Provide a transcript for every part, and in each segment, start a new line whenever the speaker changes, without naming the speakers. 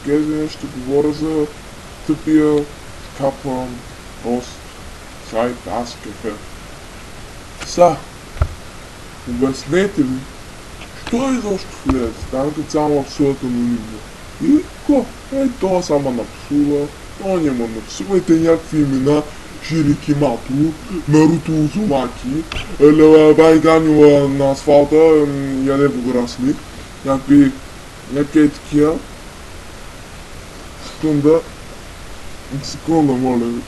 тези дни ще говоря за тъпия капан, пост, сайт, аз кафе. Обяснете ми, що изобщо влезе? Там като само абсолютно анонимно. И ко? Това само напсува, то няма напсувайте някакви имена, Ширикимато, Наруто Узумаки, Байганила на асфалта, яде водорасли, някакви такива. Секунда, моля ви.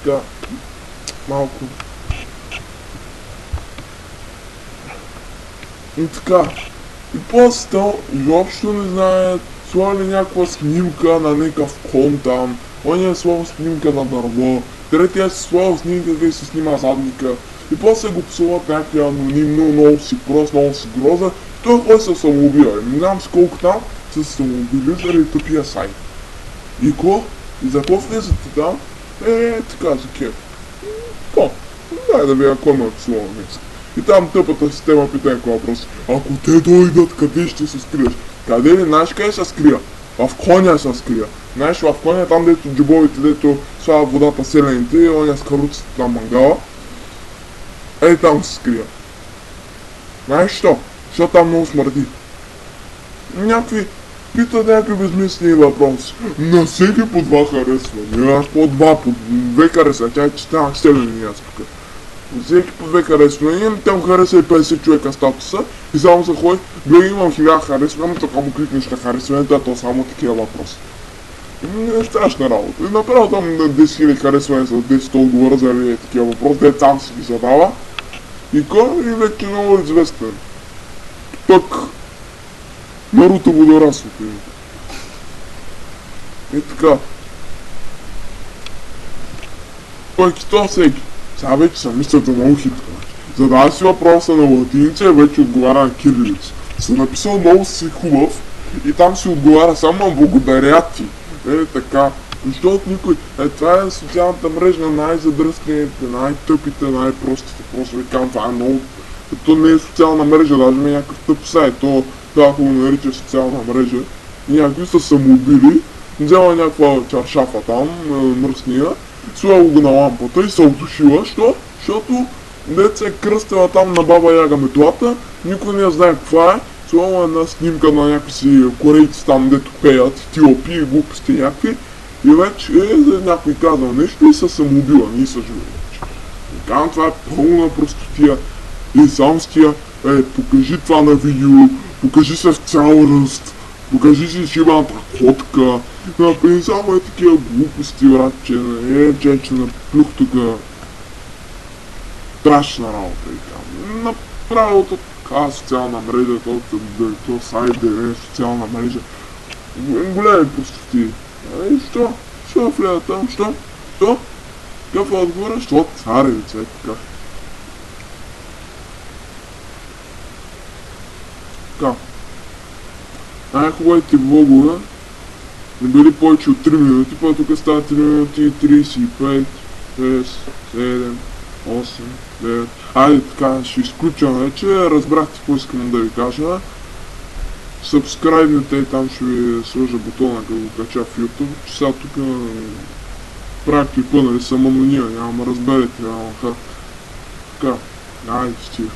Така, малко. И така. И после изобщо не знаят, слагали някаква снимка на някакъв кон там, оня е слагал снимка на дърво, третия си слагал снимка, къде се снима задника, и после го псуват някакви анонимно, много си прост, много си гроза, той кой се самоубива. Не знам с колко там са се самоубили заради тъпия сайт. И за какво влезете там? Така за кеф. Дай да видя кой ме псува днес. И там тъпата система пита някой въпрос. Ако те дойдат, къде ще се скриеш? Къде ли? Знаеш къде се скрия? В коня се скрия. Знаеш, в коня там дето джобовите, дето слава водата селените и оня с каруцата на мангала. Там се скрия. Знаеш що? Защото там много смърди. Питат някакви безмислени въпроси. На всеки по 2 харесвания. Аз по 2 харесвания. Тя четах селени аз тук. Всеки по 2 харесвания, там хареса и 50 човека статуса и само се ходи, бе имам 1000 харесвания, така му кликнеш на харесването, то само такива въпроси. Не е страшна работа. И направо там 10 000 харесвания за 10 отговора за такива въпроси, де там си ги задава. И вече много известен. Пък Наруто водораслото. И така. Пък и то всеки. Сега вече съм мислята много хитро. Задава си въпроса на латиница и вече отговаря на кирилица. Съм написал много си хубав и там си отговаря само благодаря ти. Така. Защото никой... това е социалната мрежа на най-задръсканите, най-тъпите, най-простите. Просто ви казвам, това е много... То не е социална мрежа, даже ми е някакъв тъп сайт. Това ако го нарича социална мрежа. И някакви са самоубили, взела някаква чаршафа там, мръсния, слава го на лампата и се отдушила, защото деца е кръстила там на баба Яга метлата, никой не знае каква е, слава една снимка на някакви си корейци там, дето пеят, етиопи и глупости някакви, и вече някой казал нещо и се самоубила, не са живи вече. И казвам, това е пълна простотия и само с тия, покажи това на видео, покажи се в цял ръст, покажи си шибаната ходка, например само такива глупости, братче, че наплюх тука страшна работа и там. Направо така социална мрежа, то сайт, да е социална мрежа. Големи простоти. Що влезе там? Що? Какъв е отговора? Що царевица е така. Така. Най-хубавите влогове не били повече от 3 минути, па тук става 3 минути и 35, 6, 7, 8, 9. Айде така, ще изключа вече, разбрахте какво искам да ви кажа. Сабскрайбнете и там ще ви сложа бутона, като го кача в YouTube, че сега тук правя клипа, нали съм анонимен, няма разберете, така, айде стига.